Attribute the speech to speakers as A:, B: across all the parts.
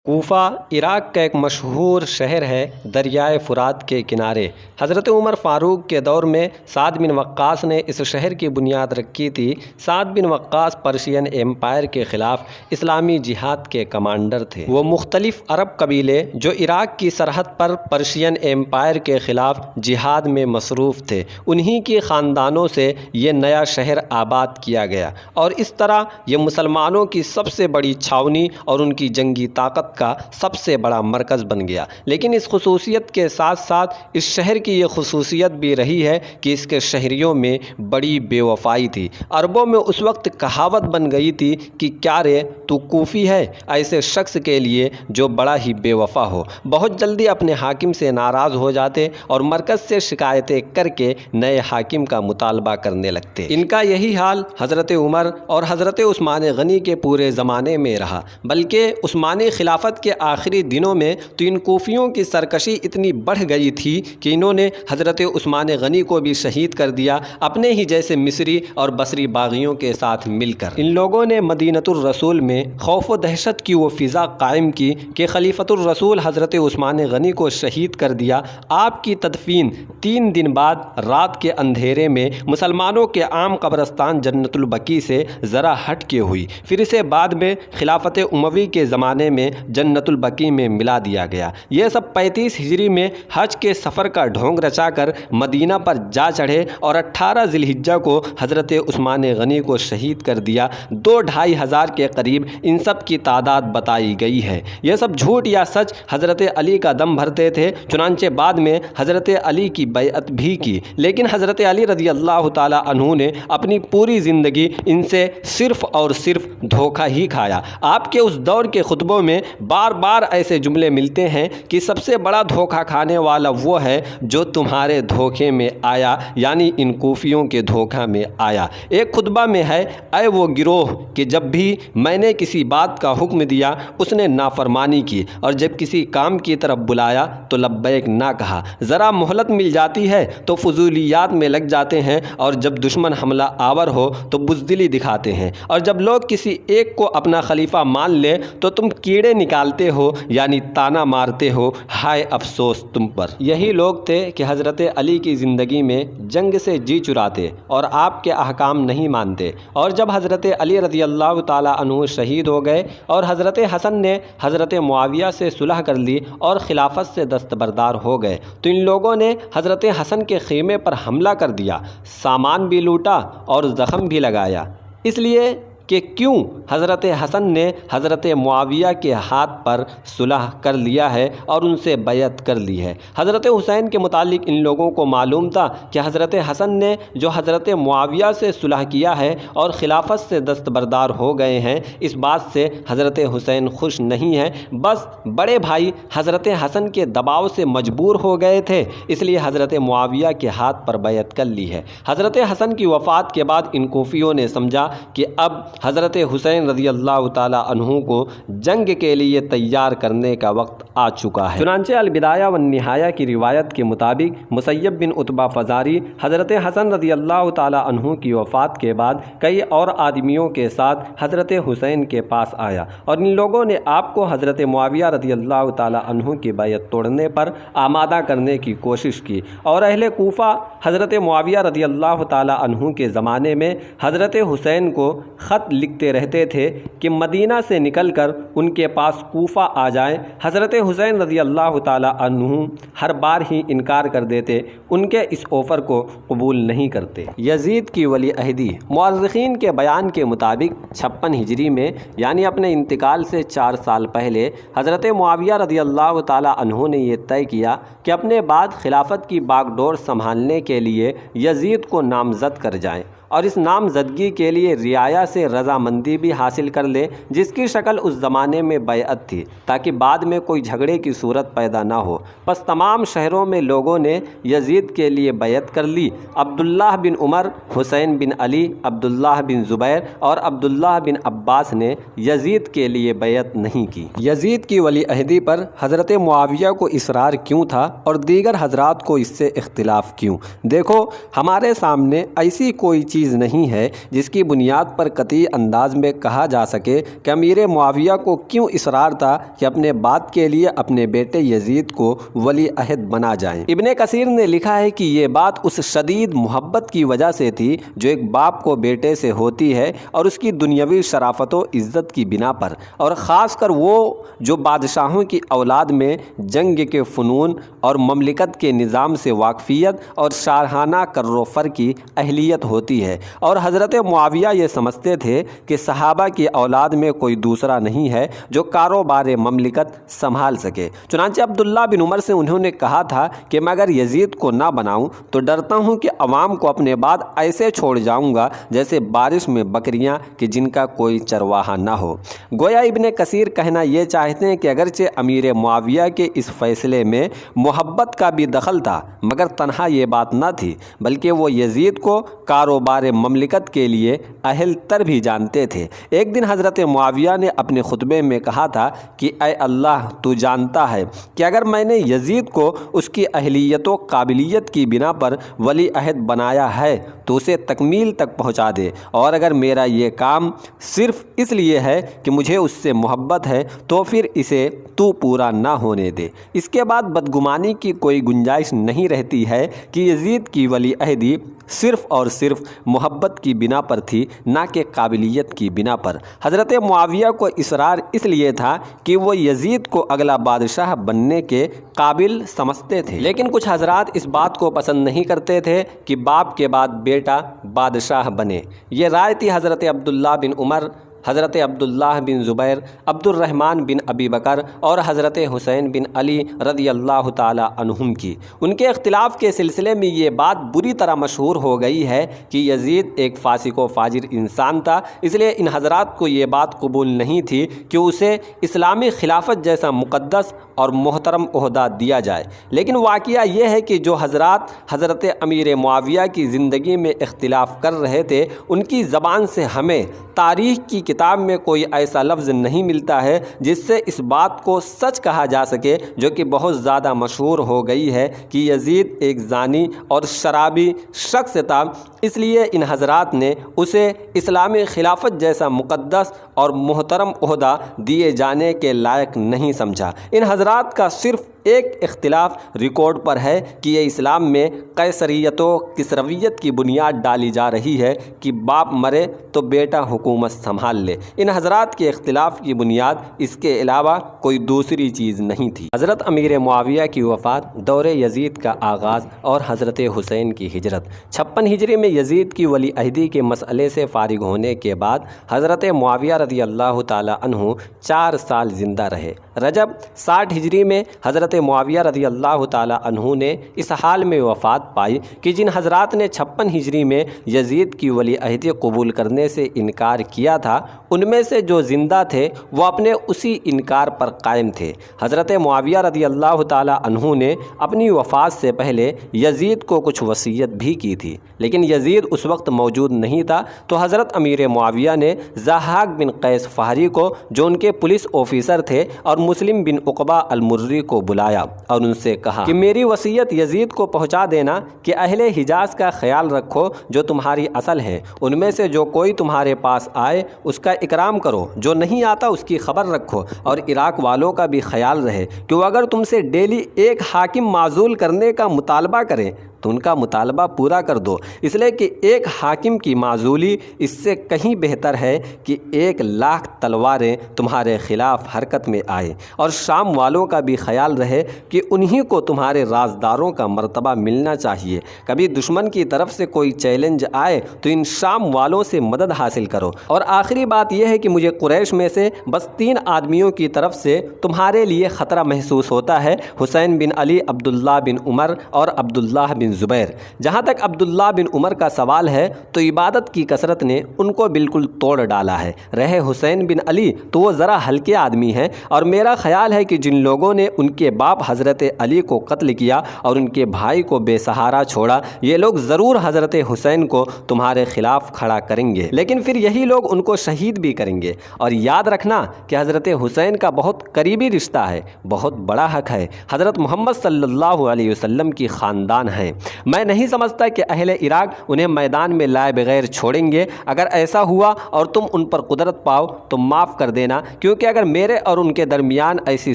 A: کوفہ عراق کا ایک مشہور شہر ہے، دریائے فرات کے کنارے۔ حضرت عمر فاروق کے دور میں سعد بن وقاص نے اس شہر کی بنیاد رکھی تھی۔ سعد بن وقاص پرشین ایمپائر کے خلاف اسلامی جہاد کے کمانڈر تھے۔ وہ مختلف عرب قبیلے جو عراق کی سرحد پر پرشین ایمپائر کے خلاف جہاد میں مصروف تھے، انہی کی خاندانوں سے یہ نیا شہر آباد کیا گیا، اور اس طرح یہ مسلمانوں کی سب سے بڑی چھاؤنی اور ان کی جنگی طاقت کا سب سے بڑا مرکز بن گیا۔ لیکن اس خصوصیت کے ساتھ ساتھ اس شہر کی یہ خصوصیت بھی رہی ہے کہ اس کے شہریوں میں بڑی بے وفائی تھی۔ عربوں میں اس وقت کہاوت بن گئی تھی کہ کیا رے تو کوفی ہے، ایسے شخص کے لیے جو بڑا ہی بے وفا ہو۔ بہت جلدی اپنے حاکم سے ناراض ہو جاتے اور مرکز سے شکایتیں کر کے نئے حاکم کا مطالبہ کرنے لگتے۔ ان کا یہی حال حضرت عمر اور حضرت عثمان غنی کے پورے زمانے میں رہا، بلکہ عثمانی خلافت کے آخری دنوں میں تو ان کوفیوں کی سرکشی اتنی بڑھ گئی تھی کہ انہوں نے حضرت عثمان غنی کو بھی شہید کر دیا، اپنے ہی جیسے مصری اور بصری باغیوں کے ساتھ مل کر۔ ان لوگوں نے مدینۃ الرسول میں خوف و دہشت کی وہ فضا قائم کی کہ خلیفۃ الرسول حضرت عثمان غنی کو شہید کر دیا۔ آپ کی تدفین 3 دن بعد رات کے اندھیرے میں مسلمانوں کے عام قبرستان جنت البقیع سے ذرا ہٹ کے ہوئی، پھر اسے بعد میں خلافت اموی کے زمانے میں جنت البقیع میں ملا دیا گیا۔ یہ سب 35 ہجری میں حج کے سفر کا ڈھونگ رچا کر مدینہ پر جا چڑھے اور 18 ذی الحجہ کو حضرت عثمان غنی کو شہید کر دیا۔ 2-2.5 ہزار کے قریب ان سب کی تعداد بتائی گئی ہے۔ یہ سب جھوٹ یا سچ حضرت علی کا دم بھرتے تھے، چنانچہ بعد میں حضرت علی کی بیعت بھی کی، لیکن حضرت علی رضی اللہ تعالی عنہ نے اپنی پوری زندگی ان سے صرف اور صرف دھوکہ ہی کھایا۔ آپ کے اس دور کے خطبوں میں بار بار ایسے جملے ملتے ہیں کہ سب سے بڑا دھوکہ کھانے والا وہ ہے جو تمہارے دھوکے میں آیا، یعنی ان کوفیوں کے دھوکہ میں آیا۔ ایک خطبہ میں ہے، اے وہ گروہ کہ جب بھی میں نے کسی بات کا حکم دیا اس نے نافرمانی کی، اور جب کسی کام کی طرف بلایا تو لبیک نہ کہا۔ ذرا مہلت مل جاتی ہے تو فضولیات میں لگ جاتے ہیں، اور جب دشمن حملہ آور ہو تو بزدلی دکھاتے ہیں، اور جب لوگ کسی ایک کو اپنا خلیفہ مان لے تو تم کیڑے نکالتے ہو، یعنی تانا مارتے ہو، ہائے افسوس تم پر۔ یہی لوگ تھے کہ حضرت علی کی زندگی میں جنگ سے جی چراتے اور آپ کے احکام نہیں مانتے، اور جب حضرت علی رضی اللہ تعالی عنہ شہید ہو گئے اور حضرت حسن نے حضرت معاویہ سے صلح کر لی اور خلافت سے دستبردار ہو گئے، تو ان لوگوں نے حضرت حسن کے خیمے پر حملہ کر دیا، سامان بھی لوٹا اور زخم بھی لگایا، اس لیے کہ کیوں حضرت حسن نے حضرت معاویہ کے ہاتھ پر صلح کر لیا ہے اور ان سے بیعت کر لی ہے۔ حضرت حسین کے متعلق ان لوگوں کو معلوم تھا کہ حضرت حسن نے جو حضرت معاویہ سے صلح کیا ہے اور خلافت سے دستبردار ہو گئے ہیں، اس بات سے حضرت حسین خوش نہیں ہیں، بس بڑے بھائی حضرت حسن کے دباؤ سے مجبور ہو گئے تھے، اس لیے حضرت معاویہ کے ہاتھ پر بیعت کر لی ہے۔ حضرت حسن کی وفات کے بعد ان کوفیوں نے سمجھا کہ اب حضرت حسین رضی اللہ تعالی عنہ کو جنگ کے لیے تیار کرنے کا وقت آ چکا ہے۔ چنانچہ البدایہ والنہایہ کی روایت کے مطابق مسیب بن عتبہ فزاری حضرت حسن رضی اللہ تعالی عنہ کی وفات کے بعد کئی اور آدمیوں کے ساتھ حضرت حسین کے پاس آیا، اور ان لوگوں نے آپ کو حضرت معاویہ رضی اللہ تعالی عنہ کی بیعت توڑنے پر آمادہ کرنے کی کوشش کی، اور اہل کوفہ حضرت معاویہ رضی اللہ تعالی عنہ کے زمانے میں حضرت حسین کو خط لکھتے رہتے تھے کہ مدینہ سے نکل کر ان کے پاس کوفہ آ جائیں۔ حضرت حسین رضی اللہ تعالی عنہ ہر بار ہی انکار کر دیتے، ان کے اس آفر کو قبول نہیں کرتے۔ یزید کی ولی عہدی مورخین کے بیان کے مطابق 56 ہجری میں، یعنی اپنے انتقال سے 4 سال پہلے، حضرت معاویہ رضی اللہ تعالی عنہ نے یہ طے کیا کہ اپنے بعد خلافت کی باغ ڈور سنبھالنے کے لیے یزید کو نامزد کر جائیں، اور اس نامزدگی کے لیے رعایا سے رضامندی بھی حاصل کر لیں، جس کی شکل اس زمانے میں بیعت تھی، تاکہ بعد میں کوئی جھگڑے کی صورت پیدا نہ ہو۔ پس تمام شہروں میں لوگوں نے یزید کے لیے بیعت کر لی۔ عبداللہ بن عمر، حسین بن علی، عبداللہ بن زبیر اور عبداللہ بن عباس نے یزید کے لیے بیعت نہیں کی۔ یزید کی ولی عہدی پر حضرت معاویہ کو اصرار کیوں تھا اور دیگر حضرات کو اس سے اختلاف کیوں؟ دیکھو، ہمارے سامنے ایسی کوئی چیز چیز نہیں ہے جس کی بنیاد پر قطعی انداز میں کہا جا سکے کہ امیر معاویہ کو کیوں اصرار تھا کہ اپنے بات کے لیے اپنے بیٹے یزید کو ولی عہد بنا جائیں۔ ابن کثیر نے لکھا ہے کہ یہ بات اس شدید محبت کی وجہ سے تھی جو ایک باپ کو بیٹے سے ہوتی ہے اور اس کی دنیاوی شرافت و عزت کی بنا پر، اور خاص کر وہ جو بادشاہوں کی اولاد میں جنگ کے فنون اور مملکت کے نظام سے واقفیت اور شاہانہ کر و فر کی اہلیت ہوتی ہے۔ اور حضرت معاویہ یہ سمجھتے تھے کہ صحابہ کی اولاد میں کوئی دوسرا نہیں ہے جو کاروبار مملکت سنبھال سکے۔ چنانچہ عبداللہ بن عمر سے انہوں نے کہا تھا کہ میں اگر یزید کو نہ بناؤں تو ڈرتا ہوں کہ عوام کو اپنے بعد ایسے چھوڑ جاؤں گا جیسے بارش میں بکریاں کہ جن کا کوئی چرواہا نہ ہو۔ گویا ابن کثیر کہنا یہ چاہتے ہیں کہ اگرچہ امیر معاویہ کے اس فیصلے میں محبت کا بھی دخل تھا، مگر تنہا یہ بات نہ تھی بلکہ وہ یزید کو کاروبار مملکت کے لیے اہل تر بھی جانتے تھے۔ ایک دن حضرت معاویہ نے اپنے خطبے میں کہا تھا کہ اے اللہ، تو جانتا ہے کہ اگر میں نے یزید کو اس کی اہلیت و قابلیت کی بنا پر ولی عہد بنایا ہے تو اسے تکمیل تک پہنچا دے، اور اگر میرا یہ کام صرف اس لیے ہے کہ مجھے اس سے محبت ہے تو پھر اسے تو پورا نہ ہونے دے۔ اس کے بعد بدگمانی کی کوئی گنجائش نہیں رہتی ہے کہ یزید کی ولی عہدی صرف اور صرف محبت کی بنا پر تھی، نہ کہ قابلیت کی بنا پر۔ حضرت معاویہ کو اصرار اس لیے تھا کہ وہ یزید کو اگلا بادشاہ بننے کے قابل سمجھتے تھے، لیکن کچھ حضرات اس بات کو پسند نہیں کرتے تھے کہ باپ کے بعد بیٹا بادشاہ بنے۔ یہ رائے تھی حضرت عبداللہ بن عمر، حضرت عبداللہ بن زبیر، عبد الرحمن بن ابی بکر اور حضرت حسین بن علی رضی اللہ تعالی عنہم کی۔ ان کے اختلاف کے سلسلے میں یہ بات بری طرح مشہور ہو گئی ہے کہ یزید ایک فاسق و فاجر انسان تھا، اس لیے ان حضرات کو یہ بات قبول نہیں تھی کہ اسے اسلامی خلافت جیسا مقدس اور محترم عہدہ دیا جائے۔ لیکن واقعہ یہ ہے کہ جو حضرات حضرت امیر معاویہ کی زندگی میں اختلاف کر رہے تھے، ان کی زبان سے ہمیں تاریخ کی کتاب میں کوئی ایسا لفظ نہیں ملتا ہے جس سے اس بات کو سچ کہا جا سکے جو کہ بہت زیادہ مشہور ہو گئی ہے کہ یزید ایک زانی اور شرابی شخص تھا، اس لیے ان حضرات نے اسے اسلامی خلافت جیسا مقدس اور محترم عہدہ دیے جانے کے لائق نہیں سمجھا۔ ان حضرات کا صرف ایک اختلاف ریکارڈ پر ہے کہ یہ اسلام میں قیصریت و کسرویت کی بنیاد ڈالی جا رہی ہے کہ باپ مرے تو بیٹا حکومت سنبھال لے۔ ان حضرات کے اختلاف کی بنیاد اس کے علاوہ کوئی دوسری چیز نہیں تھی۔ حضرت امیر معاویہ کی وفات، دور یزید کا آغاز اور حضرت حسین کی ہجرت۔ 56 ہجری میں یزید کی ولی عہدی کے مسئلے سے فارغ ہونے کے بعد حضرت معاویہ رضی اللہ تعالی عنہ 4 سال زندہ رہے۔ رجب 60 ہجری میں حضرت معاویہ رضی اللہ تعالی عنہ نے اس حال میں وفات پائی کہ جن حضرات نے 56 ہجری میں یزید کی ولی عہدی قبول کرنے سے انکار کیا تھا، ان میں سے جو زندہ تھے وہ اپنے اسی انکار پر قائم تھے۔ حضرت معاویہ رضی اللہ تعالی عنہ نے اپنی وفات سے پہلے یزید کو کچھ وصیت بھی کی تھی، لیکن یزید اس وقت موجود نہیں تھا، تو حضرت امیر معاویہ نے ضحاک بن قیس فہری کو، جو ان کے پولیس آفیسر تھے، اور مسلم بن عقبہ المری کو بلایا اور ان سے کہا کہ میری وصیت یزید کو پہنچا دینا کہ اہل حجاز کا خیال رکھو جو تمہاری اصل ہیں، ان میں سے جو کوئی تمہارے پاس آئے اس کا اکرام کرو، جو نہیں آتا اس کی خبر رکھو، اور عراق والوں کا بھی خیال رہے کہ وہ اگر تم سے ڈیلی ایک حاکم معزول کرنے کا مطالبہ کریں تو ان کا مطالبہ پورا کر دو، اس لیے کہ ایک حاکم کی معزولی اس سے کہیں بہتر ہے کہ 1,00,000 تلواریں تمہارے خلاف حرکت میں آئیں، اور شام والوں کا بھی خیال رہے کہ انہی کو تمہارے رازداروں کا مرتبہ ملنا چاہیے۔ کبھی دشمن کی طرف سے کوئی چیلنج آئے تو ان شام والوں سے مدد حاصل کرو۔ اور آخری بات یہ ہے کہ مجھے قریش میں سے بس 3 آدمیوں کی طرف سے تمہارے لیے خطرہ محسوس ہوتا ہے، حسین بن علی، عبداللہ بن عمر اور عبداللہ بن زبیر۔ جہاں تک عبداللہ بن عمر کا سوال ہے تو عبادت کی کثرت نے ان کو بالکل توڑ ڈالا ہے۔ رہے حسین بن علی تو وہ ذرا ہلکے آدمی ہیں، اور میرا خیال ہے کہ جن لوگوں نے ان کے باپ حضرت علی کو قتل کیا اور ان کے بھائی کو بے سہارا چھوڑا، یہ لوگ ضرور حضرت حسین کو تمہارے خلاف کھڑا کریں گے، لیکن پھر یہی لوگ ان کو شہید بھی کریں گے۔ اور یاد رکھنا کہ حضرت حسین کا بہت قریبی رشتہ ہے، بہت بڑا حق ہے، حضرت محمد صلی اللہ علیہ وسلم کی خاندان ہیں۔ میں نہیں سمجھتا کہ اہل عراق انہیں میدان میں لائے بغیر چھوڑیں گے۔ اگر ایسا ہوا اور تم ان پر قدرت پاؤ تو معاف کر دینا، کیونکہ اگر میرے اور ان کے درمیان ایسی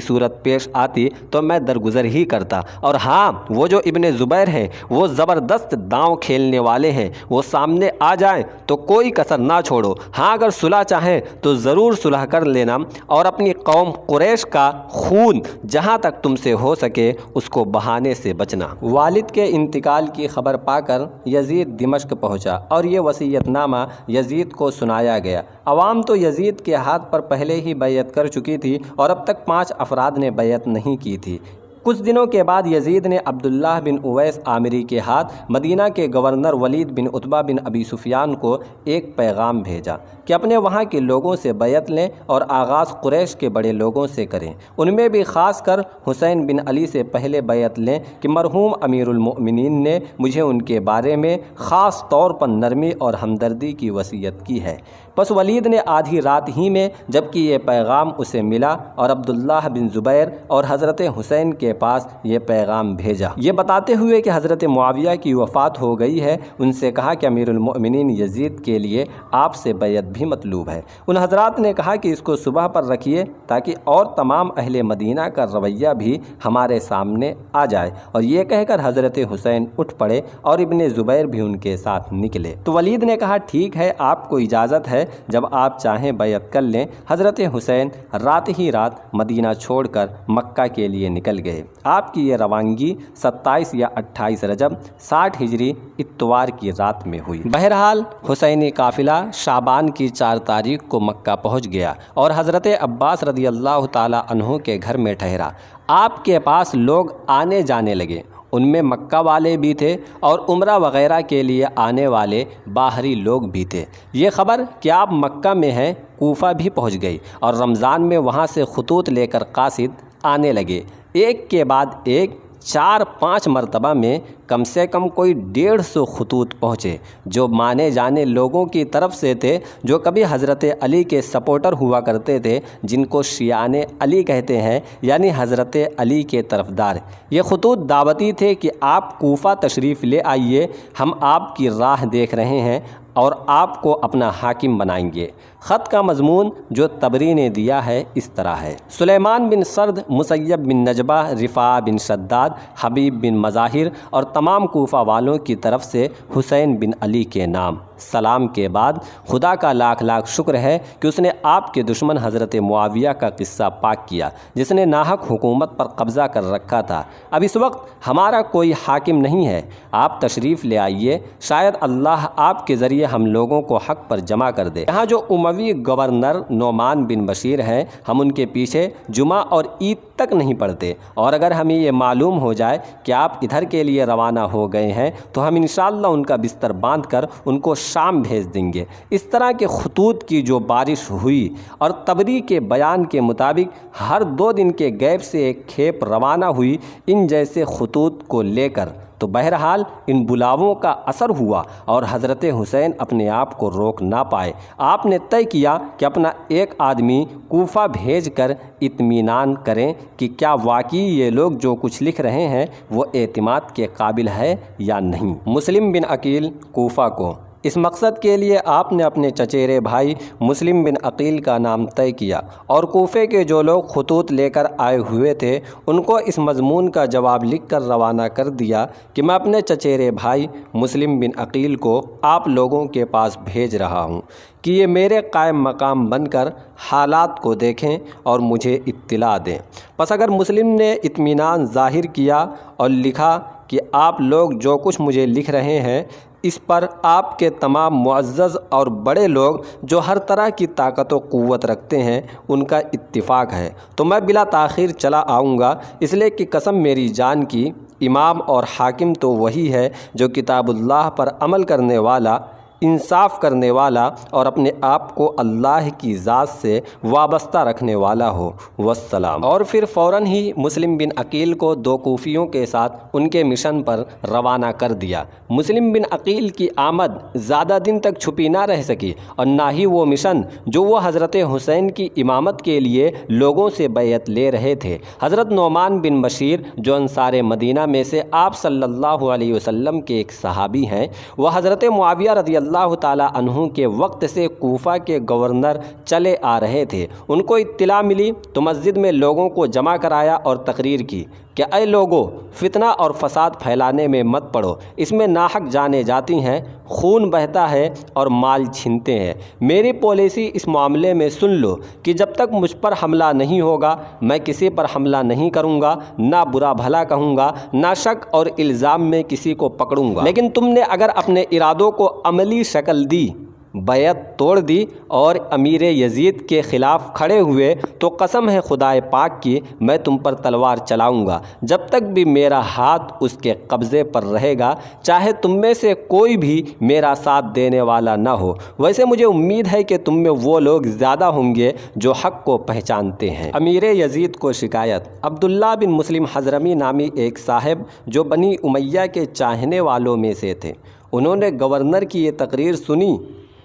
A: صورت پیش آتی تو میں درگزر ہی کرتا۔ اور ہاں، وہ جو ابن زبیر ہیں وہ زبردست داؤں کھیلنے والے ہیں، وہ سامنے آ جائیں تو کوئی کسر نہ چھوڑو۔ ہاں، اگر صلح چاہیں تو ضرور صلح کر لینا اور اپنی قوم قریش کا خون جہاں تک تم سے ہو سکے اس کو بہانے سے بچنا۔ والد کے انتقال کی خبر پا کر یزید دمشق پہنچا اور یہ وصیت نامہ یزید کو سنایا گیا۔ عوام تو یزید کے ہاتھ پر پہلے ہی بیعت کر چکی تھی اور اب تک 5 افراد نے بیعت نہیں کی تھی۔ کچھ دنوں کے بعد یزید نے عبداللہ بن اویس عامری کے ہاتھ مدینہ کے گورنر ولید بن عتبہ بن ابی سفیان کو ایک پیغام بھیجا کہ اپنے وہاں کے لوگوں سے بیعت لیں اور آغاز قریش کے بڑے لوگوں سے کریں۔ ان میں بھی خاص کر حسین بن علی سے پہلے بیعت لیں کہ مرحوم امیر المؤمنین نے مجھے ان کے بارے میں خاص طور پر نرمی اور ہمدردی کی وصیت کی ہے۔ پس ولید نے آدھی رات ہی میں جبکہ یہ پیغام اسے ملا اور عبداللہ بن زبیر اور حضرت حسین کے پاس یہ پیغام بھیجا، یہ بتاتے ہوئے کہ حضرت معاویہ کی وفات ہو گئی ہے، ان سے کہا کہ امیر المؤمنین یزید کے لیے آپ سے بیعت بھی مطلوب ہے۔ ان حضرات نے کہا کہ اس کو صبح پر رکھیے تاکہ اور تمام اہل مدینہ کا رویہ بھی ہمارے سامنے آ جائے۔ اور یہ کہہ کر حضرت حسین اٹھ پڑے اور ابن زبیر بھی ان کے ساتھ نکلے۔ تو ولید نے کہا ٹھیک ہے، آپ کو اجازت ہے، جب آپ چاہیں بیعت کر لیں۔ حضرت حسین رات ہی رات مدینہ چھوڑ کر مکہ کے لیے نکل گئے۔ آپ کی یہ روانگی 27 یا 28 رجب 60 ہجری اتوار کی رات میں ہوئی۔ بہرحال حسینی قافلہ شعبان کی 4 تاریخ کو مکہ پہنچ گیا اور حضرت عباس رضی اللہ تعالی عنہ کے گھر میں ٹھہرا۔ آپ کے پاس لوگ آنے جانے لگے، ان میں مکہ والے بھی تھے اور عمرہ وغیرہ کے لیے آنے والے باہری لوگ بھی تھے۔ یہ خبر کہ آپ مکہ میں ہیں کوفہ بھی پہنچ گئی اور رمضان میں وہاں سے خطوط لے کر قاصد آنے لگے، ایک کے بعد ایک 4-5 مرتبہ میں کم سے کم کوئی 150 خطوط پہنچے، جو مانے جانے لوگوں کی طرف سے تھے، جو کبھی حضرت علی کے سپورٹر ہوا کرتے تھے، جن کو شیعان علی کہتے ہیں، یعنی حضرت علی کے طرفدار۔ یہ خطوط دعوتی تھے کہ آپ کوفہ تشریف لے آئیے، ہم آپ کی راہ دیکھ رہے ہیں اور آپ کو اپنا حاکم بنائیں گے۔ خط کا مضمون جو طبری نے دیا ہے اس طرح ہے: سلیمان بن سرد، مسیب بن نجبہ، رفاع بن شداد، حبیب بن مظاہر اور تمام کوفہ والوں کی طرف سے حسین بن علی کے نام۔ سلام کے بعد خدا کا لاکھ لاکھ شکر ہے کہ اس نے آپ کے دشمن حضرت معاویہ کا قصہ پاک کیا، جس نے ناحق حکومت پر قبضہ کر رکھا تھا۔ اب اس وقت ہمارا کوئی حاکم نہیں ہے، آپ تشریف لے آئیے، شاید اللہ آپ کے ذریعے ہم لوگوں کو حق پر جمع کر دے۔ یہاں جو اموی گورنر نعمان بن بشیر ہیں، ہم ان کے پیچھے جمعہ اور عید تک نہیں پڑھتے، اور اگر ہمیں یہ معلوم ہو جائے کہ آپ ادھر کے لیے روانہ ہو گئے ہیں تو ہم انشاءاللہ ان کا بستر باندھ کر ان کو شام بھیج دیں گے۔ اس طرح کے خطوط کی جو بارش ہوئی، اور طبری کے بیان کے مطابق ہر 2 دن کے گیپ سے ایک کھیپ روانہ ہوئی ان جیسے خطوط کو لے کر، تو بہرحال ان بلاووں کا اثر ہوا اور حضرت حسین اپنے آپ کو روک نہ پائے۔ آپ نے طے کیا کہ اپنا ایک آدمی کوفہ بھیج کر اطمینان کریں کہ کیا واقعی یہ لوگ جو کچھ لکھ رہے ہیں وہ اعتماد کے قابل ہے یا نہیں۔ مسلم بن عقیل کوفہ کو۔ اس مقصد کے لیے آپ نے اپنے چچیرے بھائی مسلم بن عقیل کا نام طے کیا اور کوفے کے جو لوگ خطوط لے کر آئے ہوئے تھے ان کو اس مضمون کا جواب لکھ کر روانہ کر دیا کہ میں اپنے چچیرے بھائی مسلم بن عقیل کو آپ لوگوں کے پاس بھیج رہا ہوں کہ یہ میرے قائم مقام بن کر حالات کو دیکھیں اور مجھے اطلاع دیں۔ پس اگر مسلم نے اطمینان ظاہر کیا اور لکھا کہ آپ لوگ جو کچھ مجھے لکھ رہے ہیں اس پر آپ کے تمام معزز اور بڑے لوگ جو ہر طرح کی طاقت و قوت رکھتے ہیں ان کا اتفاق ہے، تو میں بلا تاخیر چلا آؤں گا، اس لیے کہ قسم میری جان کی، امام اور حاکم تو وہی ہے جو کتاب اللہ پر عمل کرنے والا انصاف کرنے والا اور اپنے آپ کو اللہ کی ذات سے وابستہ رکھنے والا ہو، والسلام۔ اور پھر فوراً ہی مسلم بن عقیل کو 2 کوفیوں کے ساتھ ان کے مشن پر روانہ کر دیا۔ مسلم بن عقیل کی آمد زیادہ دن تک چھپی نہ رہ سکی، اور نہ ہی وہ مشن جو وہ حضرت حسین کی امامت کے لیے لوگوں سے بیعت لے رہے تھے۔ حضرت نعمان بن بشیر جو انصار مدینہ میں سے آپ صلی اللہ علیہ وسلم کے ایک صحابی ہیں، وہ حضرت معاویہ رضی اللہ تعالی عنہ کے وقت سے کوفہ کے گورنر چلے آ رہے تھے۔ ان کو اطلاع ملی تو مسجد میں لوگوں کو جمع کرایا اور تقریر کی کہ اے لوگو، فتنہ اور فساد پھیلانے میں مت پڑو، اس میں ناحق جانیں جاتی ہیں، خون بہتا ہے اور مال چھینتے ہیں۔ میری پالیسی اس معاملے میں سن لو کہ جب تک مجھ پر حملہ نہیں ہوگا میں کسی پر حملہ نہیں کروں گا، نہ برا بھلا کہوں گا، نہ شک اور الزام میں کسی کو پکڑوں گا۔ لیکن تم نے اگر اپنے ارادوں کو عملی شکل دی، بیعت توڑ دی اور امیر یزید کے خلاف کھڑے ہوئے تو قسم ہے خدائے پاک کی میں تم پر تلوار چلاؤں گا، جب تک بھی میرا ہاتھ اس کے قبضے پر رہے گا، چاہے تم میں سے کوئی بھی میرا ساتھ دینے والا نہ ہو۔ ویسے مجھے امید ہے کہ تم میں وہ لوگ زیادہ ہوں گے جو حق کو پہچانتے ہیں۔ امیر یزید کو شکایت۔ عبداللہ بن مسلم حضرمی نامی ایک صاحب جو بنی امیہ کے چاہنے والوں میں سے تھے، انہوں نے گورنر کی یہ تقریر سنی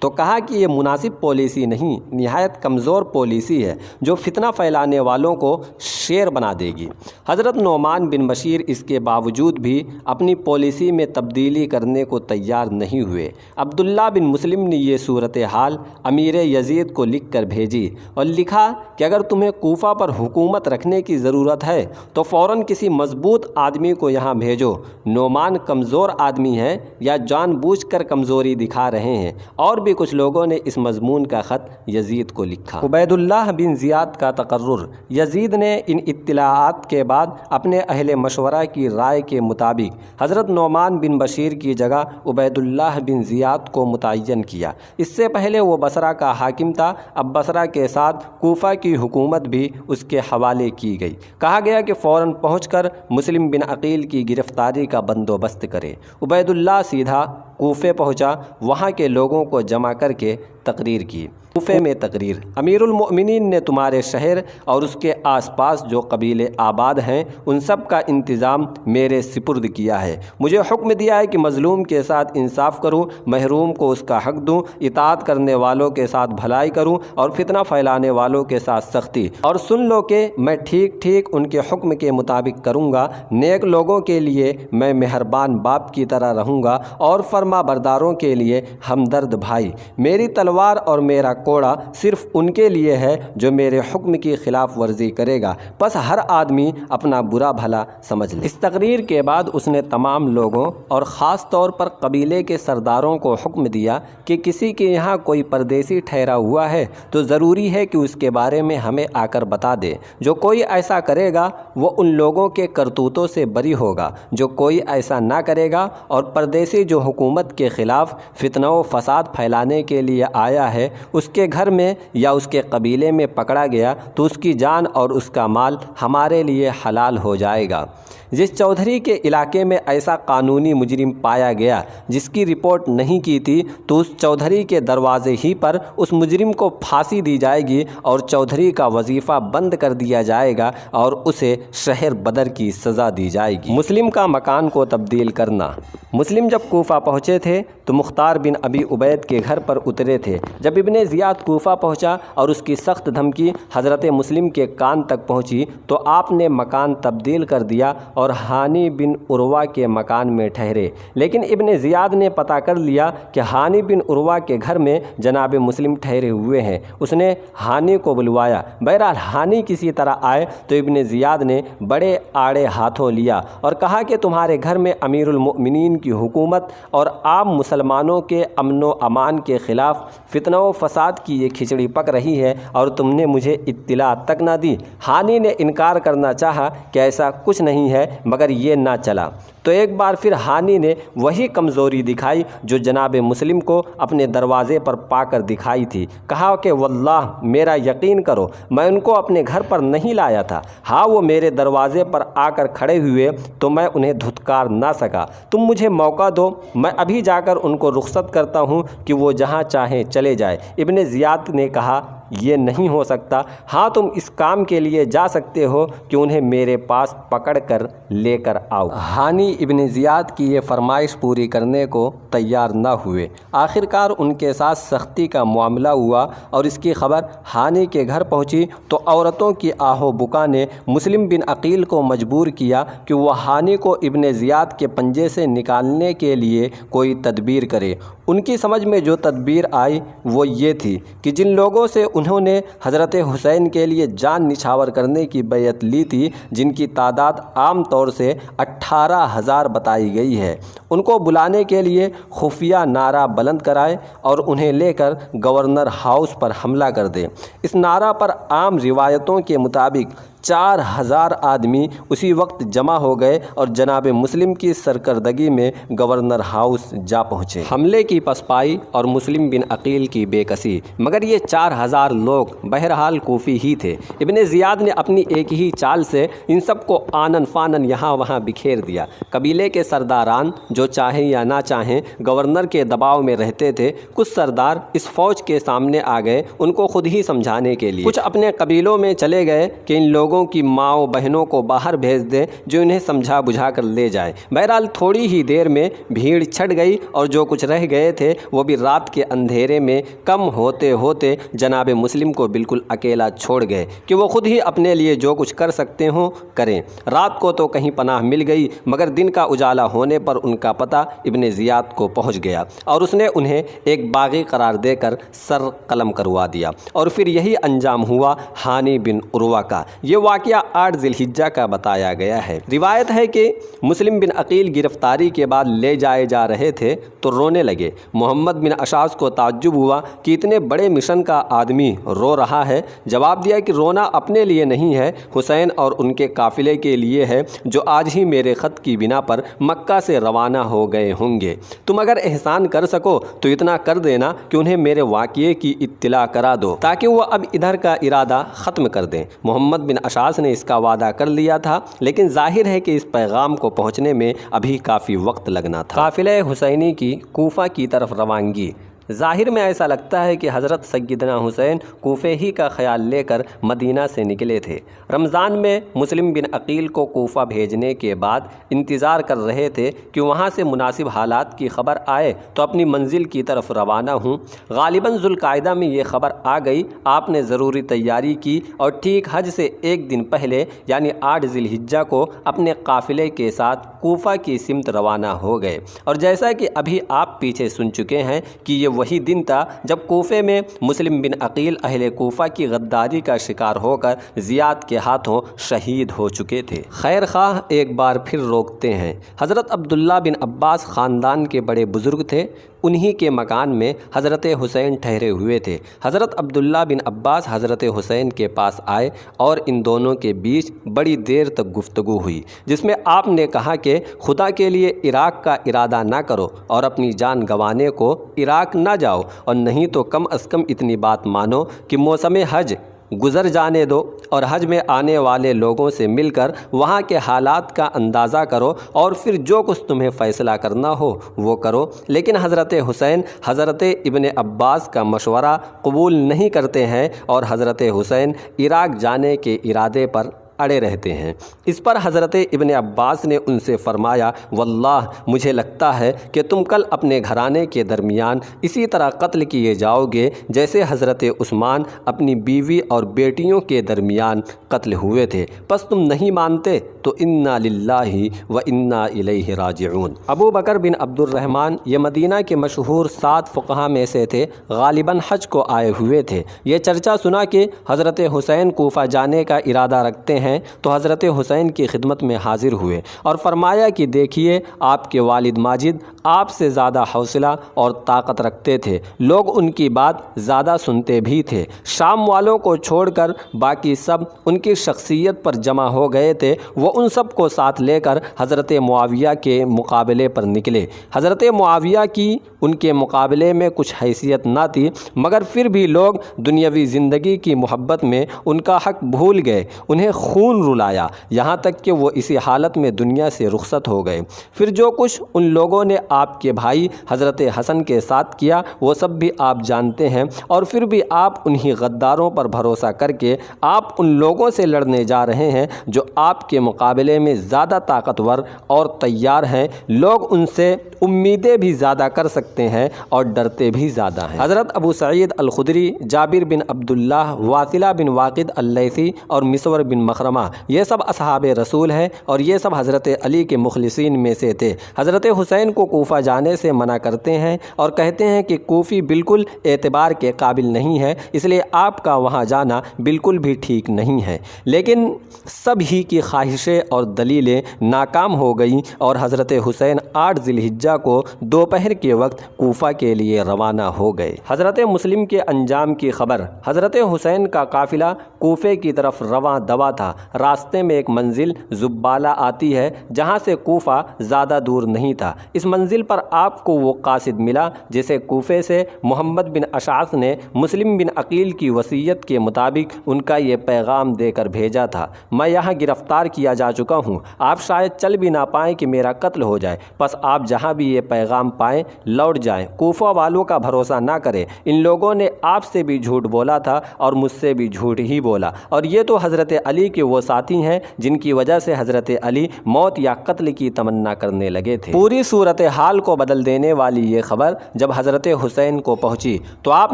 A: تو کہا کہ یہ مناسب پالیسی نہیں، نہایت کمزور پالیسی ہے جو فتنہ پھیلانے والوں کو شیر بنا دے گی۔ حضرت نعمان بن بشیر اس کے باوجود بھی اپنی پالیسی میں تبدیلی کرنے کو تیار نہیں ہوئے۔ عبداللہ بن مسلم نے یہ صورتحال امیر یزید کو لکھ کر بھیجی اور لکھا کہ اگر تمہیں کوفہ پر حکومت رکھنے کی ضرورت ہے تو فوراً کسی مضبوط آدمی کو یہاں بھیجو۔ نعمان کمزور آدمی ہیں یا جان بوجھ کر کمزوری دکھا رہے ہیں۔ اور بھی کچھ لوگوں نے اس مضمون کا خط یزید کو لکھا۔ عبید اللہ بن زیاد کا تقرر۔ یزید نے ان اطلاعات کے بعد اپنے اہل مشورہ کی رائے کے مطابق حضرت نعمان بن بشیر کی جگہ عبید اللہ بن زیاد کو متعین کیا۔ اس سے پہلے وہ بصرہ کا حاکم تھا، اب بصرہ کے ساتھ کوفہ کی حکومت بھی اس کے حوالے کی گئی۔ کہا گیا کہ فوراً پہنچ کر مسلم بن عقیل کی گرفتاری کا بندوبست کرے۔ عبید اللہ سیدھا کوفے پہنچا، وہاں کے لوگوں کو جمع کر کے تقریر کی۔ کوفے میں تقریر۔ امیر المؤمنین نے تمہارے شہر اور اس کے آس پاس جو قبیلے آباد ہیں ان سب کا انتظام میرے سپرد کیا ہے۔ مجھے حکم دیا ہے کہ مظلوم کے ساتھ انصاف کروں، محروم کو اس کا حق دوں، اطاعت کرنے والوں کے ساتھ بھلائی کروں اور فتنہ پھیلانے والوں کے ساتھ سختی۔ اور سن لو کہ میں ٹھیک ٹھیک ان کے حکم کے مطابق کروں گا۔ نیک لوگوں کے لیے میں مہربان باپ کی طرح رہوں گا اور فرما برداروں کے لیے ہمدرد بھائی۔ میری تلوار اور میرا کوڑا صرف ان کے لیے ہے جو میرے حکم کی خلاف ورزی کرے گا، بس ہر آدمی اپنا برا بھلا سمجھ لے۔ اس تقریر کے بعد اس نے تمام لوگوں اور خاص طور پر قبیلے کے سرداروں کو حکم دیا کہ کسی کے یہاں کوئی پردیسی ٹھہرا ہوا ہے تو ضروری ہے کہ اس کے بارے میں ہمیں آ کر بتا دے۔ جو کوئی ایسا کرے گا وہ ان لوگوں کے کرتوتوں سے بری ہوگا، جو کوئی ایسا نہ کرے گا اور پردیسی جو حکومت کے خلاف فتنہ و فساد پھیلانے کے لیے آیا ہے اس کے گھر میں یا اس کے قبیلے میں پکڑا گیا تو اس کی جان اور اس کا مال ہمارے لیے حلال ہو جائے گا۔ جس چودھری کے علاقے میں ایسا قانونی مجرم پایا گیا جس کی رپورٹ نہیں کی تھی تو اس چودھری کے دروازے ہی پر اس مجرم کو پھانسی دی جائے گی اور چودھری کا وظیفہ بند کر دیا جائے گا اور اسے شہر بدر کی سزا دی جائے گی۔ مسلم کا مکان کو تبدیل کرنا۔ مسلم جب کوفہ پہنچے تھے تو مختار بن ابی عبید کے گھر پر اترے تھے۔ جب ابن زیاد کوفہ پہنچا اور اس کی سخت دھمکی حضرت مسلم کے کان تک پہنچی تو آپ نے مکان تبدیل کر دیا اور ہانی بن عروہ کے مکان میں ٹھہرے۔ لیکن ابن زیاد نے پتہ کر لیا کہ ہانی بن عروہ کے گھر میں جناب مسلم ٹھہرے ہوئے ہیں۔ اس نے ہانی کو بلوایا۔ بہرحال ہانی کسی طرح آئے تو ابن زیاد نے بڑے آڑے ہاتھوں لیا اور کہا کہ تمہارے گھر میں امیر المؤمنین کی حکومت اور عام مسلمانوں کے امن و امان کے خلاف فتنہ و فساد رات کی یہ کھچڑی پک رہی ہے اور تم نے مجھے اطلاع تک نہ دی۔ ہانی نے انکار کرنا چاہا کہ ایسا کچھ نہیں ہے، مگر یہ نہ چلا تو ایک بار پھر ہانی نے وہی کمزوری دکھائی جو جناب مسلم کو اپنے دروازے پر پا کر دکھائی تھی۔ کہا کہ واللہ میرا یقین کرو، میں ان کو اپنے گھر پر نہیں لایا تھا۔ ہاں وہ میرے دروازے پر آ کر کھڑے ہوئے تو میں انہیں دھتکار نہ سکا۔ تم مجھے موقع دو، میں ابھی جا کر ان کو رخصت کرتا ہوں کہ وہ جہاں چاہیں چلے جائے۔ ابن زیاد نے کہا یہ نہیں ہو سکتا۔ ہاں تم اس کام کے لیے جا سکتے ہو کہ انہیں میرے پاس پکڑ کر لے کر آؤ۔ ہانی ابن زیاد کی یہ فرمائش پوری کرنے کو تیار نہ ہوئے۔ آخر کار ان کے ساتھ سختی کا معاملہ ہوا اور اس کی خبر ہانی کے گھر پہنچی تو عورتوں کی آہ و بکا نے مسلم بن عقیل کو مجبور کیا کہ وہ ہانی کو ابن زیاد کے پنجے سے نکالنے کے لیے کوئی تدبیر کرے۔ ان کی سمجھ میں جو تدبیر آئی وہ یہ تھی کہ جن لوگوں سے انہوں نے حضرت حسین کے لیے جان نچھاور کرنے کی بیعت لی تھی، جن کی تعداد عام طور سے 18,000 بتائی گئی ہے، ان کو بلانے کے لیے خفیہ نعرہ بلند کرائے اور انہیں لے کر گورنر ہاؤس پر حملہ کر دے۔ اس نعرہ پر عام روایتوں کے مطابق 4,000 آدمی اسی وقت جمع ہو گئے اور جناب مسلم کی سرکردگی میں گورنر ہاؤس جا پہنچے۔ حملے کی پسپائی اور مسلم بن عقیل کی بے کسی، مگر یہ 4,000 لوگ بہرحال کوفی ہی تھے۔ ابن زیاد نے اپنی ایک ہی چال سے ان سب کو آنن فانن یہاں وہاں بکھیر دیا۔ قبیلے کے سرداران جو چاہیں یا نہ چاہیں گورنر کے دباؤ میں رہتے تھے۔ کچھ سردار اس فوج کے سامنے آ گئے ان کو خود ہی سمجھانے کے لیے، کچھ اپنے قبیلوں میں چلے گئے کہ ان لوگوں کی ماؤں بہنوں کو باہر بھیج دیں جو انہیں سمجھا بجھا کر لے جائیں۔ بہرحال تھوڑی ہی دیر میں بھیڑ چھٹ گئی اور جو کچھ رہ گئے تھے وہ بھی رات کے اندھیرے میں کم ہوتے ہوتے جناب مسلم کو بالکل اکیلا چھوڑ گئے کہ وہ خود ہی اپنے لیے جو کچھ کر سکتے ہوں کریں۔ رات کو تو کہیں پناہ مل گئی، مگر دن کا اجالا ہونے پر ان کا پتہ ابن زیاد کو پہنچ گیا اور اس نے انہیں ایک باغی قرار دے کر سر قلم کروا دیا۔ اور پھر یہی انجام ہوا ہانی بن عروہ کا۔ یہ واقعہ 8 ذی الحجہ کا بتایا گیا ہے۔ روایت ہے کہ مسلم بن عقیل گرفتاری کے بعد لے جائے جا رہے تھے تو رونے لگے۔ محمد بن اشعث کو تعجب ہوا کہ اتنے بڑے مشن کا آدمی رو رہا ہے۔ جواب دیا کہ رونا اپنے لیے نہیں ہے، حسین اور ان کے قافلے کے لیے ہے جو آج ہی میرے خط کی بنا پر مکہ سے روانہ ہو گئے ہوں گے۔ تم اگر احسان کر سکو تو اتنا کر دینا کہ انہیں میرے واقعے کی اطلاع کرا دو تاکہ وہ اب ادھر کا ارادہ ختم کر دیں۔ محمد بن اشعث نے اس کا وعدہ کر لیا تھا، لیکن ظاہر ہے کہ اس پیغام کو پہنچنے میں ابھی کافی وقت لگنا تھا۔ قافلہ حسینی کی کوفہ کی طرف روانگی۔ ظاہر میں ایسا لگتا ہے کہ حضرت سیدنا حسین کوفے ہی کا خیال لے کر مدینہ سے نکلے تھے۔ رمضان میں مسلم بن عقیل کو کوفہ بھیجنے کے بعد انتظار کر رہے تھے کہ وہاں سے مناسب حالات کی خبر آئے تو اپنی منزل کی طرف روانہ ہوں۔ غالباً ذوالقعدہ میں یہ خبر آ گئی۔ آپ نے ضروری تیاری کی اور ٹھیک حج سے ایک دن پہلے یعنی 8 ذی الحجہ کو اپنے قافلے کے ساتھ کوفہ کی سمت روانہ ہو گئے۔ اور جیسا کہ ابھی آپ پیچھے سن چکے ہیں کہ یہ وہی دن تھا جب کوفے میں مسلم بن عقیل اہل کوفہ کی غداری کا شکار ہو کر زیاد کے ہاتھوں شہید ہو چکے تھے۔ خیر خواہ ایک بار پھر روکتے ہیں۔ حضرت عبداللہ بن عباس خاندان کے بڑے بزرگ تھے۔ انہی کے مکان میں حضرت حسین ٹھہرے ہوئے تھے۔ حضرت عبداللہ بن عباس حضرت حسین کے پاس آئے اور ان دونوں کے بیچ بڑی دیر تک گفتگو ہوئی، جس میں آپ نے کہا کہ خدا کے لیے عراق کا ارادہ نہ کرو اور اپنی جان گنوانے کو عراق نہ جاؤ، اور نہیں تو کم از کم اتنی بات مانو کہ موسم حج گزر جانے دو اور حج میں آنے والے لوگوں سے مل کر وہاں کے حالات کا اندازہ کرو اور پھر جو کچھ تمہیں فیصلہ کرنا ہو وہ کرو۔ لیکن حضرت حسین حضرت ابن عباس کا مشورہ قبول نہیں کرتے ہیں اور حضرت حسین عراق جانے کے ارادے پر اڑے رہتے ہیں۔ اس پر حضرت ابن عباس نے ان سے فرمایا، واللہ مجھے لگتا ہے کہ تم کل اپنے گھرانے کے درمیان اسی طرح قتل کیے جاؤ گے جیسے حضرت عثمان اپنی بیوی اور بیٹیوں کے درمیان قتل ہوئے تھے۔ پس تم نہیں مانتے تو انا للہ و انا الیہ راجعون۔ ابو بکر بن عبد الرحمن یہ مدینہ کے مشہور 7 فقہا میں سے تھے، غالباً حج کو آئے ہوئے تھے۔ یہ چرچا سنا کہ حضرت حسین کوفہ جانے کا ارادہ رکھتے ہیں ہیں تو حضرت حسین کی خدمت میں حاضر ہوئے اور فرمایا کہ دیکھیے آپ کے والد ماجد آپ سے زیادہ حوصلہ اور طاقت رکھتے تھے، لوگ ان کی بات زیادہ سنتے بھی تھے۔ شام والوں کو چھوڑ کر باقی سب ان کی شخصیت پر جمع ہو گئے تھے۔ وہ ان سب کو ساتھ لے کر حضرت معاویہ کے مقابلے پر نکلے۔ حضرت معاویہ کی ان کے مقابلے میں کچھ حیثیت نہ تھی، مگر پھر بھی لوگ دنیاوی زندگی کی محبت میں ان کا حق بھول گئے، انہیں خون رلایا، یہاں تک کہ وہ اسی حالت میں دنیا سے رخصت ہو گئے۔ پھر جو کچھ ان لوگوں نے آپ کے بھائی حضرت حسن کے ساتھ کیا وہ سب بھی آپ جانتے ہیں، اور پھر بھی آپ انہی غداروں پر بھروسہ کر کے آپ ان لوگوں سے لڑنے جا رہے ہیں جو آپ کے مقابلے میں زیادہ طاقتور اور تیار ہیں۔ لوگ ان سے امیدیں بھی زیادہ کر سکتے ہیں اور ڈرتے بھی زیادہ ہیں۔ حضرت ابو سعید الخدری، جابر بن عبداللہ، واصلہ بن واقد اللیثی اور مسور بن مخرمہ، یہ سب اصحاب رسول ہیں اور یہ سب حضرت علی کے مخلصین میں سے تھے۔ حضرت حسین کو کوفہ جانے سے منع کرتے ہیں اور کہتے ہیں کہ کوفی بالکل اعتبار کے قابل نہیں ہے، اس لیے آپ کا وہاں جانا بالکل بھی ٹھیک نہیں ہے۔ لیکن سب ہی کی خواہشیں اور دلیلیں ناکام ہو گئیں اور حضرت حسین 8 ذی الحجہ کو دوپہر کے وقت کوفہ کے لیے روانہ ہو گئے۔ حضرت مسلم کے انجام کی خبر۔ حضرت حسین کا قافلہ کوفے کی طرف رواں دوا تھا۔ راستے میں ایک منزل زبالہ آتی ہے جہاں سے کوفہ زیادہ دور نہیں تھا۔ اس منزل پر آپ کو وہ قاصد ملا جسے کوفے سے محمد بن اشعث نے مسلم بن عقیل کی وصیت کے مطابق ان کا یہ پیغام دے کر بھیجا تھا: میں یہاں گرفتار کیا جا چکا ہوں، آپ شاید چل بھی نہ پائیں کہ میرا قتل ہو جائے، بس آپ جہاں بھی یہ پیغام پائیں لوٹ جائیں۔ کوفہ والوں کا بھروسہ نہ کریں، ان لوگوں نے آپ سے بھی جھوٹ بولا تھا اور مجھ سے بھی جھوٹ ہی بولا، اور یہ تو حضرت علی کے وہ ساتھی ہیں جن کی وجہ سے حضرت علی موت یا قتل کی تمنا کرنے لگے تھے۔ پوری صورتحال کو بدل دینے والی یہ خبر جب حضرت حسین کو پہنچی تو آپ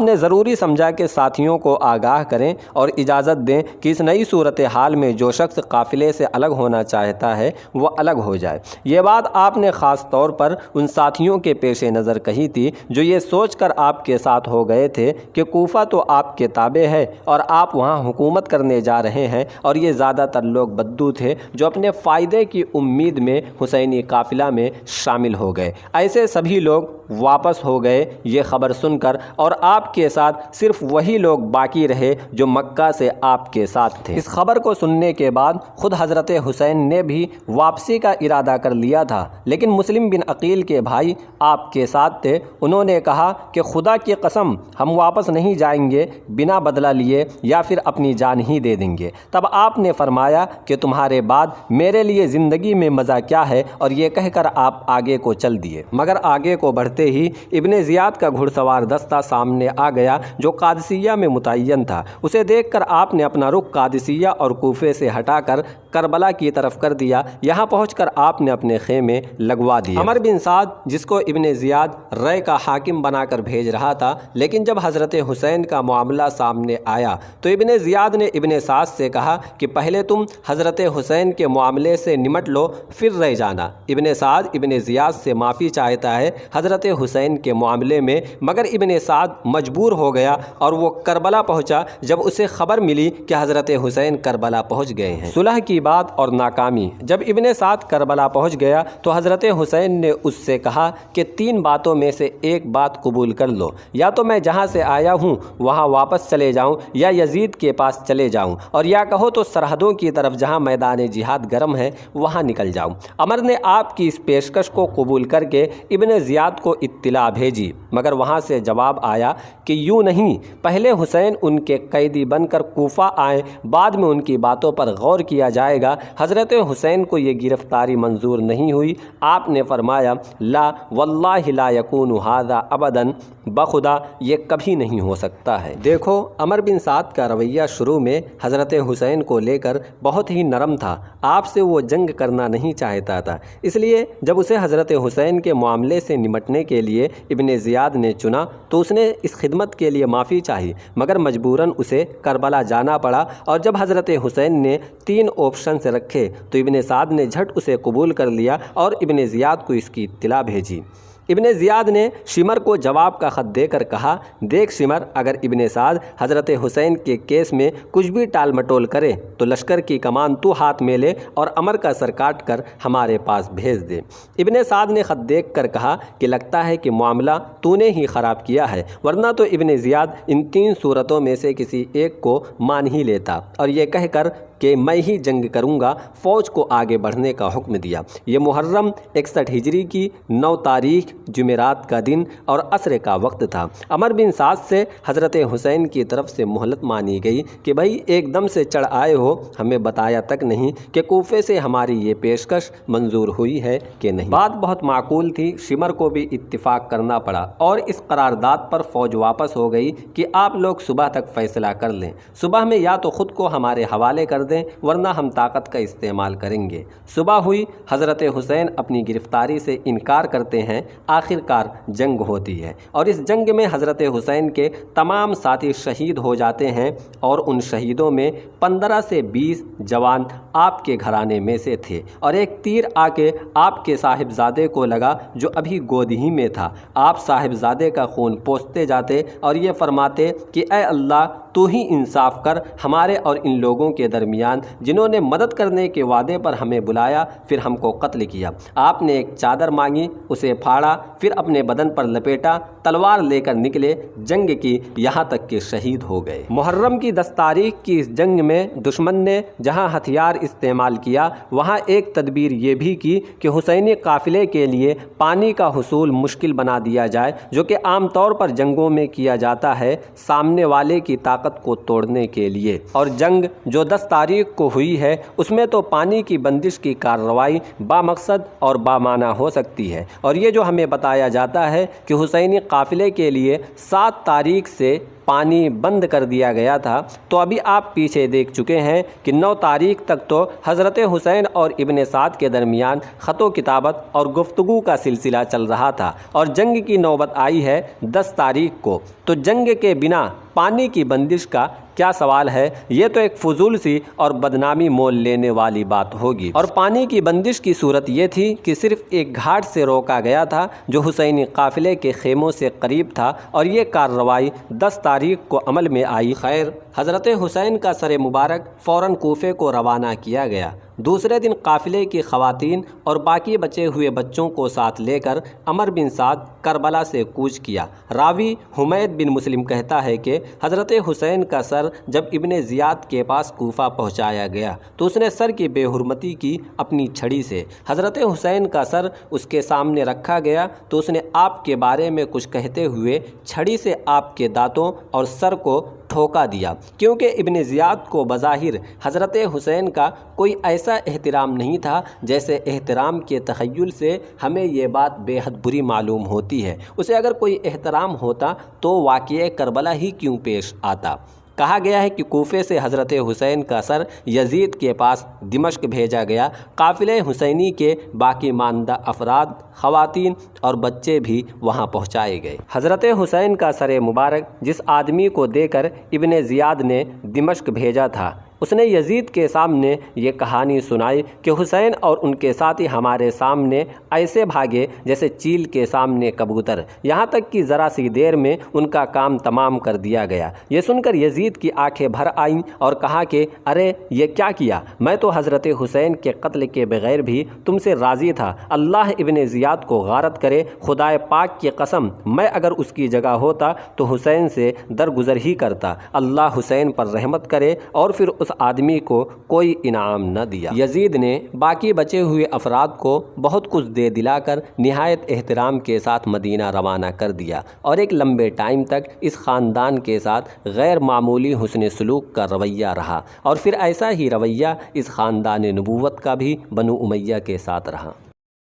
A: نے ضروری سمجھا کہ ساتھیوں کو آگاہ کریں اور اجازت دیں کہ اس نئی صورتحال میں جو شخص قافلے سے الگ ہونا چاہتا ہے وہ الگ ہو جائے۔ یہ بات آپ نے خاص طور پر ان ساتھیوں کے پیش نظر کہی تھی جو یہ سوچ کر آپ کے ساتھ ہو گئے تھے کہ کوفہ تو آپ کے تابع ہے اور آپ وہاں حکومت کرنے جا رہے ہیں، اور یہ زیادہ تر لوگ بدو تھے جو اپنے فائدے کی امید میں حسینی قافلہ میں شامل ہو گئے۔ ایسے سبھی لوگ واپس ہو گئے یہ خبر سن کر، اور آپ کے ساتھ صرف وہی لوگ باقی رہے جو مکہ سے آپ کے ساتھ تھے۔ اس خبر کو سننے کے بعد خود حضرت حسین نے بھی واپسی کا ارادہ کر لیا تھا، لیکن مسلم بن عقیل کے بھائی آپ کے ساتھ تھے۔ انہوں نے کہا کہ خدا کی قسم ہم واپس نہیں جائیں گے بنا بدلہ لیے، یا پھر اپنی جان ہی دے دیں گے۔ تب آپ نے فرمایا کہ تمہارے بعد میرے لیے زندگی میں مزہ کیا ہے، اور یہ کہہ کر آپ آگے کو چل دیے۔ مگر آگے کو بڑھتے ہی ابن زیاد کا گھڑ سوار دستہ سامنے آ گیا جو قادسیہ میں متعین تھا۔ اسے دیکھ کر آپ نے اپنا رخ قادسیہ اور کوفے سے ہٹا کر کربلا کی طرف کر دیا۔ یہاں پہنچ کر آپ نے اپنے خیمے لگوا دیے۔ عمر بن سعد جس کو ابن زیاد رے کا حاکم بنا کر بھیج رہا تھا، لیکن جب حضرت حسین کا معاملہ سامنے آیا تو ابن زیاد نے ابن سعد سے کہا کہ پہلے تم حضرت حسین کے معاملے سے نمٹ لو پھر رہ جانا۔ ابن سعد ابن زیاد سے معافی چاہتا ہے حضرت حسین کے معاملے میں، مگر ابن سعد مجبور ہو گیا اور وہ کربلا پہنچا جب اسے خبر ملی کہ حضرت حسین کربلا پہنچ گئے ہیں۔ صلح کی بات اور ناکامی۔ جب ابن سعد کربلا پہنچ گیا تو حضرت حسین نے اس سے کہا کہ 3 باتوں میں سے ایک بات قبول کر لو، یا تو میں جہاں سے آیا ہوں وہاں واپس چلے جاؤں یا یزید کے پاس چلے جاؤں، اور یا کہو تو سرحدوں کی طرف جہاں میدان جہاد گرم ہے وہاں نکل جاؤں۔ عمر نے آپ کی اس پیشکش کو قبول کر کے ابن زیاد کو اطلاع بھیجی، مگر وہاں سے جواب آیا کہ یوں نہیں، پہلے حسین ان کے قیدی بن کر کوفہ آئیں، بعد میں ان کی باتوں پر غور کیا جائے گا۔ حضرت حسین کو یہ گرفتاری منظور نہیں ہوئی۔ آپ نے فرمایا لا واللہ لا یکون ھذا ابدا، بخدا یہ کبھی نہیں ہو سکتا ہے۔ دیکھو عمر بن سعد کا رویہ شروع میں حضرت حسین کو لے کر بہت ہی نرم تھا، آپ سے وہ جنگ کرنا نہیں چاہتا تھا، اس لیے جب اسے حضرت حسین کے معاملے سے نمٹنے کے لیے ابن زیاد نے چنا تو اس نے اس خدمت کے لیے معافی چاہی، مگر مجبوراً اسے کربلا جانا پڑا۔ اور جب حضرت حسین نے 3 آپشنز رکھے تو ابن سعد نے جھٹ اسے قبول کر لیا اور ابن زیاد کو اس کی اطلاع بھیجی۔ ابن زیاد نے شمر کو جواب کا خط دے کر کہا، دیکھ شمر، اگر ابن سعد حضرت حسین کے کیس میں کچھ بھی ٹال مٹول کرے تو لشکر کی کمان تو ہاتھ میں لے اور عمر کا سر کاٹ کر ہمارے پاس بھیج دے۔ ابن سعد نے خط دیکھ کر کہا کہ لگتا ہے کہ معاملہ تو نے ہی خراب کیا ہے، ورنہ تو ابن زیاد ان 3 صورتوں میں سے کسی ایک کو مان ہی لیتا اور یہ کہہ کر کہ میں ہی جنگ کروں گا فوج کو آگے بڑھنے کا حکم دیا۔ یہ محرم 61 ہجری کی 9 تاریخ جمعرات کا دن اور عصر کا وقت تھا۔ عمر بن سعد سے حضرت حسین کی طرف سے مہلت مانی گئی کہ بھائی ایک دم سے چڑھ آئے ہو، ہمیں بتایا تک نہیں کہ کوفے سے ہماری یہ پیشکش منظور ہوئی ہے کہ نہیں۔ بات بہت معقول تھی، شمر کو بھی اتفاق کرنا پڑا اور اس قرارداد پر فوج واپس ہو گئی کہ آپ لوگ صبح تک فیصلہ کر لیں، صبح میں یا تو خود کو ہمارے حوالے کر دیں ورنہ ہم طاقت کا استعمال کریں گے۔ صبح ہوئی، حضرت حسین اپنی گرفتاری سے انکار کرتے ہیں، آخر کار جنگ ہوتی ہے اور اس جنگ میں حضرت حسین کے تمام ساتھی شہید ہو جاتے ہیں اور ان شہیدوں میں 15 سے 20 جوان آپ کے گھرانے میں سے تھے اور ایک تیر آ کے آپ کے صاحبزادے کو لگا جو ابھی گود ہی میں تھا۔ آپ صاحبزادے کا خون پوچھتے جاتے اور یہ فرماتے کہ اے اللہ تو ہی انصاف کر ہمارے اور ان لوگوں کے درمیان جنہوں نے مدد کرنے کے وعدے پر ہمیں بلایا پھر ہم کو قتل کیا۔ آپ نے ایک چادر مانگی، اسے پھاڑا، پھر اپنے بدن پر لپیٹا، تلوار لے کر نکلے، جنگ کی یہاں تک کہ شہید ہو گئے۔ محرم کی 10 تاریخ کی اس جنگ میں دشمن نے جہاں ہتھیار استعمال کیا وہاں ایک تدبیر یہ بھی کی کہ حسینی قافلے کے لیے پانی کا حصول مشکل بنا دیا جائے، جو کہ عام طور پر جنگوں میں کیا جاتا ہے سامنے والے کی طاقت کو توڑنے کے لیے، اور جنگ جو 10 تاریخ کو ہوئی ہے اس میں تو پانی کی بندش کی کارروائی بامقصد اور بامعنی ہو سکتی ہے، اور یہ جو ہمیں بتایا جاتا ہے کہ حسینی قافلے کے لیے 7 تاریخ سے پانی بند کر دیا گیا تھا، تو ابھی آپ پیچھے دیکھ چکے ہیں کہ 9 تاریخ تک تو حضرت حسین اور ابن سعد کے درمیان خط و کتابت اور گفتگو کا سلسلہ چل رہا تھا، اور جنگ کی نوبت آئی ہے 10 تاریخ کو، تو جنگ کے بنا پانی کی بندش کا کیا سوال ہے؟ یہ تو ایک فضول سی اور بدنامی مول لینے والی بات ہوگی۔ اور پانی کی بندش کی صورت یہ تھی کہ صرف ایک گھاٹ سے روکا گیا تھا جو حسینی قافلے کے خیموں سے قریب تھا، اور یہ کارروائی 10 تاریخ کو عمل میں آئی۔ خیر، حضرت حسین کا سر مبارک فوراً کوفے کو روانہ کیا گیا۔ دوسرے دن قافلے کی خواتین اور باقی بچے ہوئے بچوں کو ساتھ لے کر عمر بن سعد کربلا سے کوچ کیا۔ راوی حمید بن مسلم کہتا ہے کہ حضرت حسین کا سر جب ابن زیاد کے پاس کوفہ پہنچایا گیا تو اس نے سر کی بے حرمتی کی اپنی چھڑی سے۔ حضرت حسین کا سر اس کے سامنے رکھا گیا تو اس نے آپ کے بارے میں کچھ کہتے ہوئے چھڑی سے آپ کے دانتوں اور سر کو ٹھوکا دیا، کیونکہ ابن زیاد کو بظاہر حضرت حسین کا کوئی ایسا احترام نہیں تھا جیسے احترام کے تخیل سے ہمیں یہ بات بے حد بری معلوم ہوتی ہے۔ اسے اگر کوئی احترام ہوتا تو واقعہ کربلا ہی کیوں پیش آتا؟ کہا گیا ہے کہ کوفے سے حضرت حسین کا سر یزید کے پاس دمشق بھیجا گیا۔ قافلے حسینی کے باقی ماندہ افراد، خواتین اور بچے بھی وہاں پہنچائے گئے۔ حضرت حسین کا سر مبارک جس آدمی کو دے کر ابن زیاد نے دمشق بھیجا تھا، اس نے یزید کے سامنے یہ کہانی سنائی کہ حسین اور ان کے ساتھی ہمارے سامنے ایسے بھاگے جیسے چیل کے سامنے کبوتر، یہاں تک کہ ذرا سی دیر میں ان کا کام تمام کر دیا گیا۔ یہ سن کر یزید کی آنکھیں بھر آئیں اور کہا کہ ارے یہ کیا کیا؟ میں تو حضرت حسین کے قتل کے بغیر بھی تم سے راضی تھا۔ اللہ ابن زیاد کو غارت کرے، خدائے پاک کی قسم میں اگر اس کی جگہ ہوتا تو حسین سے درگزر ہی کرتا۔ اللہ حسین پر رحمت کرے۔ اور پھر اس آدمی کو کوئی انعام نہ دیا۔ یزید نے باقی بچے ہوئے افراد کو بہت کچھ دے دلا کر نہایت احترام کے ساتھ مدینہ روانہ کر دیا، اور ایک لمبے ٹائم تک اس خاندان کے ساتھ غیر معمولی حسن سلوک کا رویہ رہا، اور پھر ایسا ہی رویہ اس خاندان نبوت کا بھی بنو امیہ کے ساتھ رہا۔